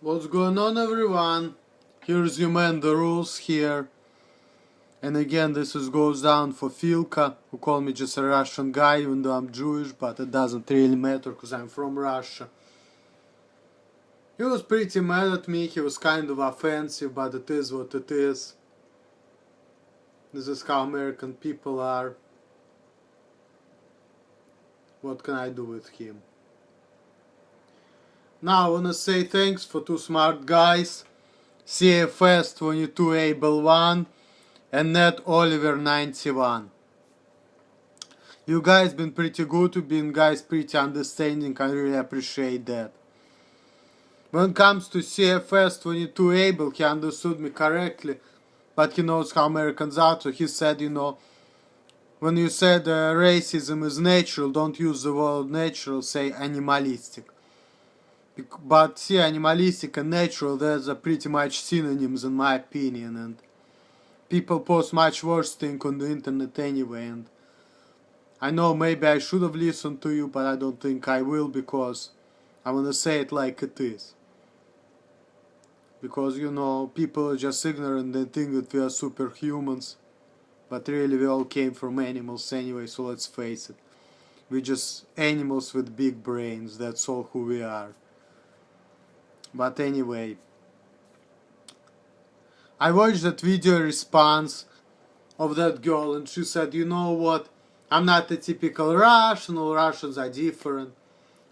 What's going on, everyone? Here's your man, the rules here. And again, this goes down for Philko, who called me just a Russian guy, even though I'm Jewish, but it doesn't really matter because I'm from Russia. He was pretty mad at me, he was kind of offensive, but it is what it is. This is how American people are. What can I do with him? Now I wanna say thanks for two smart guys, CFS 22 Able 1 and Net Oliver 91. You guys been pretty good, you've been guys pretty understanding, I really appreciate that. When it comes to CFS 22 Able, he understood me correctly, but he knows how Americans are, so he said, when you said racism is natural, don't use the word natural, say animalistic. But see, animalistic and natural, there's a pretty much synonyms in my opinion, and people post much worse things on the internet anyway, and I know maybe I should have listened to you, but I don't think I will, because I wanna say it like it is. Because people are just ignorant and think that we are superhumans, but really we all came from animals anyway, so let's face it. We're just animals with big brains, that's all who we are. But anyway, I watched that video response of that girl, and she said, you know what, I'm not a typical Russian, all Russians are different.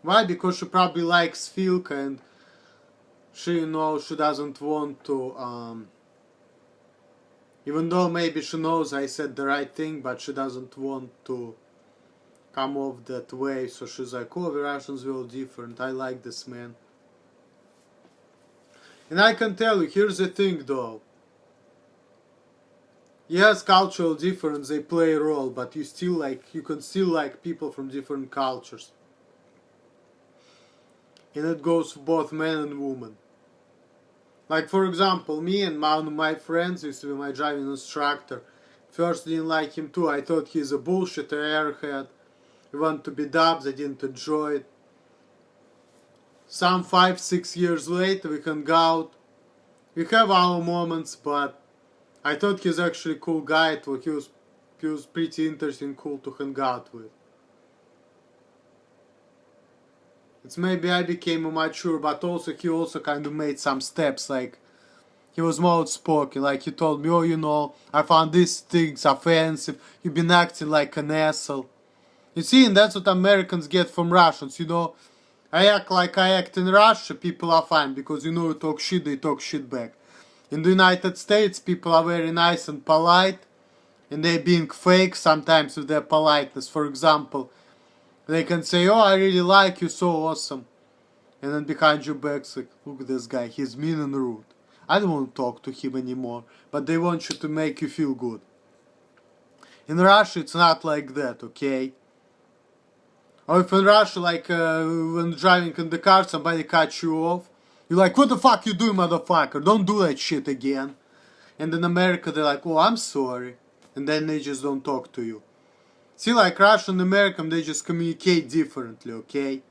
Why? Because she probably likes Philko, and she, she doesn't want to, even though maybe she knows I said the right thing, but she doesn't want to come off that way, so she's like, oh, the Russians are all different, I like this man. And I can tell you, here's the thing though. Yes, cultural difference, they play a role, but you can still like people from different cultures. And it goes for both men and women. Like for example, me and one of my friends used to be my driving instructor. First didn't like him too, I thought he's a bullshit airhead. We want to be dubs, I didn't enjoy it. Some 5-6 years later we hang out. We have our moments, but I thought he's actually a cool guy, he was pretty interesting, cool to hang out with. It's maybe I became immature, but also he also kind of made some steps, like he was more outspoken, like he told me, oh, I found these things offensive, you've been acting like an asshole. You see, and that's what Americans get from Russians, I act like I act in Russia, people are fine, because you talk shit, they talk shit back. In the United States, people are very nice and polite, and they're being fake sometimes with their politeness. For example, they can say, oh, I really like you, so awesome. And then behind your back, like, look at this guy, he's mean and rude. I don't want to talk to him anymore, but they want you to make you feel good. In Russia, it's not like that, okay? Or if in Russia, like when driving in the car, somebody cuts you off, you're like, what the fuck you doing, motherfucker? Don't do that shit again. And in America, they're like, oh, I'm sorry. And then they just don't talk to you. See, like Russian and American, they just communicate differently, okay?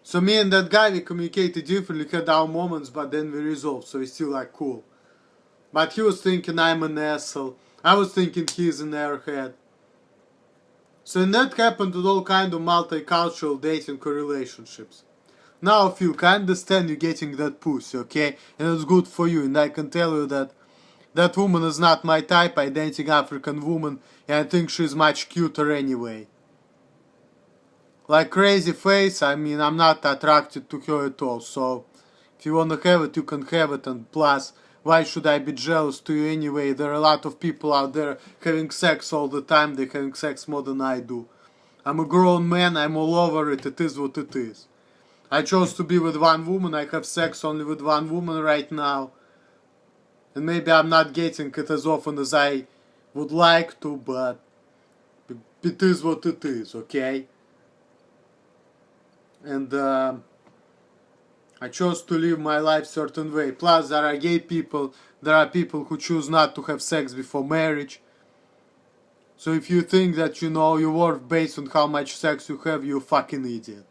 So me and that guy, we communicated differently, had our moments, but then we resolved, so we still like cool. But he was thinking I'm an asshole. I was thinking he's an airhead. So and that happened with all kind of multicultural dating or relationships. Now Phil, I understand you getting that pussy, okay? And it's good for you, and I can tell you that that woman is not my type, I dating African woman, and I think she's much cuter anyway. Like crazy face, I mean, I'm not attracted to her at all, so if you wanna have it, you can have it, and plus, why should I be jealous to you anyway? There are a lot of people out there having sex all the time, they're having sex more than I do. I'm a grown man, I'm all over it, it is what it is. I chose to be with one woman, I have sex only with one woman right now. And maybe I'm not getting it as often as I would like to, but it is what it is, okay? And I chose to live my life certain way. Plus there are gay people, there are people who choose not to have sex before marriage. So if you think that you're worth based on how much sex you have, you're a fucking idiot.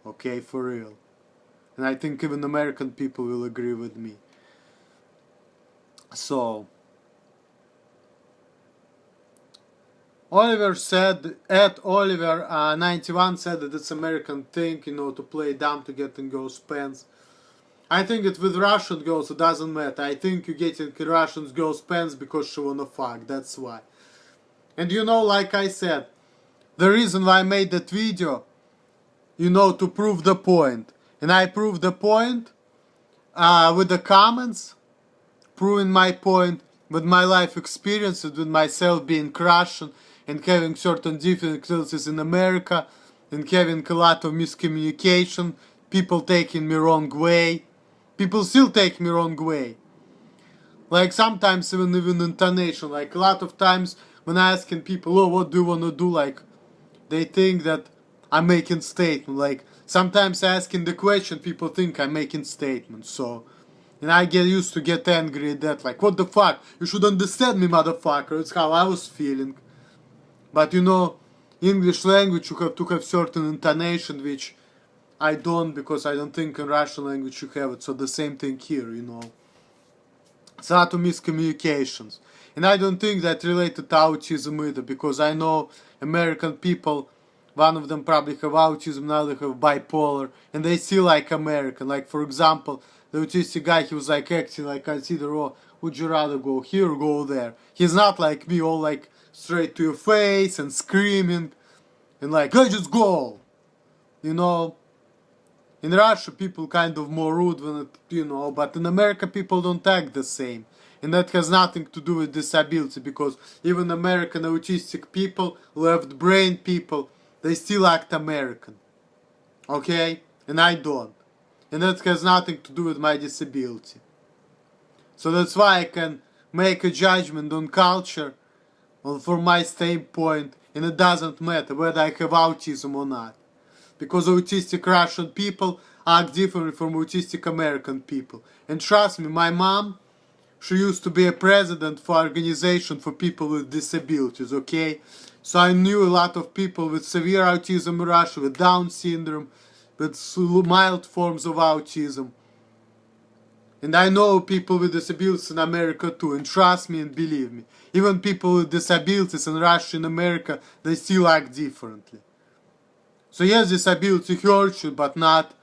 Okay, for real. And I think even American people will agree with me. So, Oliver said, at Oliver91 said that it's American thing, to play dumb to get in girls' pants. I think it with Russian girls it doesn't matter. I think you get in Russian girls' pants because she wanna fuck, that's why. And like I said, the reason why I made that video, to prove the point. And I proved the point with the comments, proving my point with my life experiences, with myself being Russian and having certain difficulties in America and having a lot of miscommunication, people taking me wrong way. People still take me wrong way. Like sometimes even intonation. Like a lot of times when I asking people, oh, what do you want to do? Like they think that I'm making statement. Like sometimes asking the question, people think I'm making statements. So, and I get angry at that. Like, what the fuck? You should understand me, motherfucker. It's how I was feeling. But English language you have to have certain intonation which I don't, because I don't think in Russian language you have it. So the same thing here, It's a lot of miscommunications. And I don't think that related to autism either, because I know American people, one of them probably have autism, another have bipolar, and they still like American. Like for example, the autistic guy, he was like acting like, consider, oh, would you rather go here or go there? He's not like me, all like straight to your face and screaming and like, hey, just go, In Russia, people kind of more rude when it, but in America, people don't act the same. And that has nothing to do with disability, because even American autistic people, left brain people, they still act American. Okay? And I don't. And that has nothing to do with my disability. So that's why I can make a judgment on culture from my standpoint, and it doesn't matter whether I have autism or not. Because autistic Russian people act differently from autistic American people. And trust me, my mom, she used to be a president for organization for people with disabilities, okay? So I knew a lot of people with severe autism in Russia, with Down syndrome, with mild forms of autism. And I know people with disabilities in America too, and trust me and believe me, even people with disabilities in Russia and America, they still act differently. So yes, disability hurts you, but not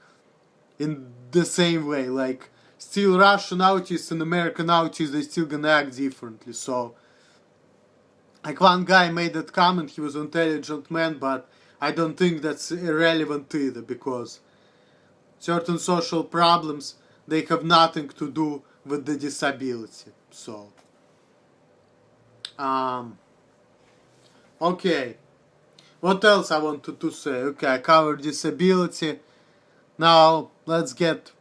in the same way. Like, still Russian autists and American autists, they still gonna act differently. So, like one guy made that comment, he was an intelligent man, but I don't think that's irrelevant either, because certain social problems, they have nothing to do with the disability. So, okay. What else I wanted to say? Okay, I covered disability. Now, let's get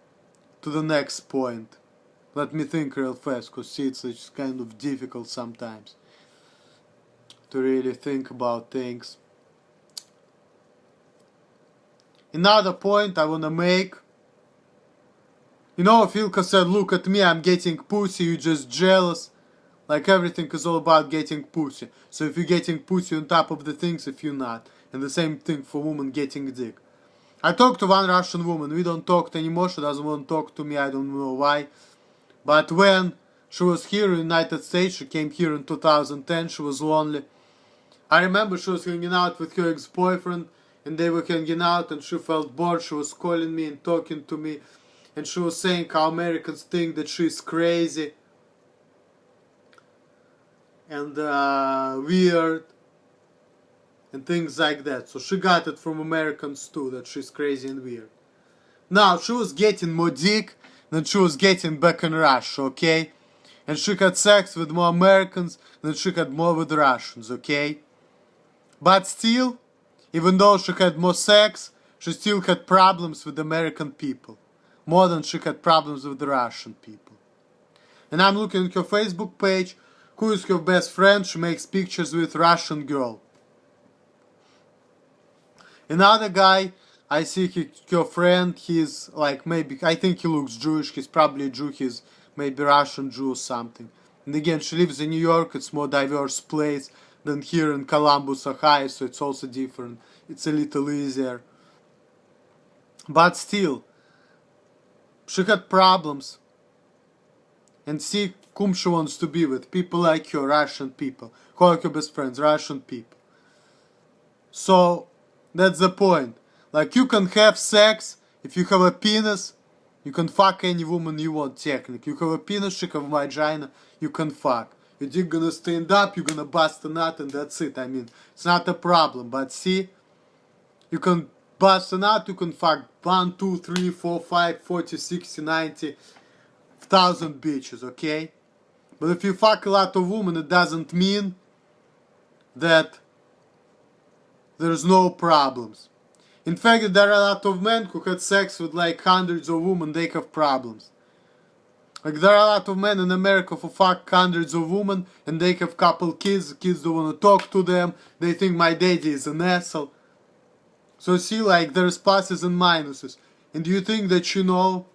to the next point. Let me think real fast, because see, it's kind of difficult sometimes to really think about things. Another point I want to make. Philko said, look at me, I'm getting pussy, you're just jealous. Like everything is all about getting pussy. So if you're getting pussy on top of the things, if you're not. And the same thing for women getting dick. I talked to one Russian woman. We don't talk anymore. She doesn't want to talk to me. I don't know why. But when she was here in the United States, she came here in 2010. She was lonely. I remember she was hanging out with her ex-boyfriend. And they were hanging out and she felt bored. She was calling me and talking to me. And she was saying how Americans think that she's crazy and weird and things like that. So she got it from Americans too, that she's crazy and weird. Now, she was getting more dick than she was getting back in Russia, okay? And she had sex with more Americans than she had more with Russians, okay? But still, even though she had more sex, she still had problems with American people. More than she had problems with the Russian people. And I'm looking at her Facebook page. Who is her best friend? She makes pictures with Russian girl. Another guy, I see her friend, he's like maybe, I think he looks Jewish, he's probably a Jew, he's maybe Russian Jew or something. And again, she lives in New York, it's more diverse place than here in Columbus, Ohio, so it's also different. It's a little easier. But still, She had problems. And see whom she wants to be with. People like her, Russian people. Who are her best friends? Russian people. So, that's the point. Like, you can have sex. If you have a penis, you can fuck any woman you want, technically. You have a penis, she have a vagina, you can fuck. Your dick gonna stand up, you're gonna bust a nut, and that's it. I mean, it's not a problem. But see, you can bust a nut, you can fuck 1, 2, 3, 4, 5, 40, 60, 90, 1,000 bitches, okay? But if you fuck a lot of women, it doesn't mean that there's no problems. In fact, there are a lot of men who had sex with like hundreds of women, they have problems. Like, there are a lot of men in America who fuck hundreds of women and they have couple kids, the kids don't want to talk to them, they think my daddy is an asshole. So see, like, there's pluses and minuses. And you think that you know,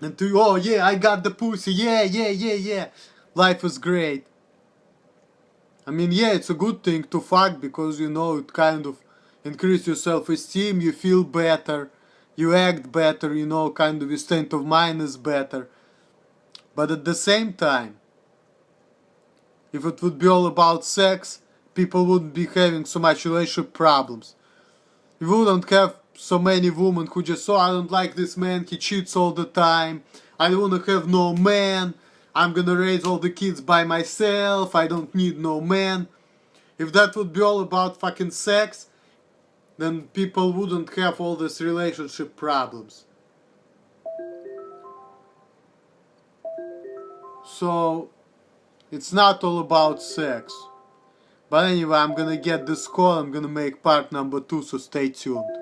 and to, oh yeah, I got the pussy, yeah, life is great. I mean, yeah, it's a good thing to fuck because, you know, it kind of increase your self-esteem, you feel better, you act better, you know, kind of your state of mind is better. But at the same time, if it would be all about sex, people wouldn't be having so much relationship problems. You wouldn't have so many women who just, oh, I don't like this man, he cheats all the time, I don't want to have no man, I'm gonna raise all the kids by myself, I don't need no man. If that would be all about fucking sex, then people wouldn't have all these relationship problems. So, it's not all about sex. But anyway, I'm gonna get this call, I'm gonna make part number 2, so stay tuned.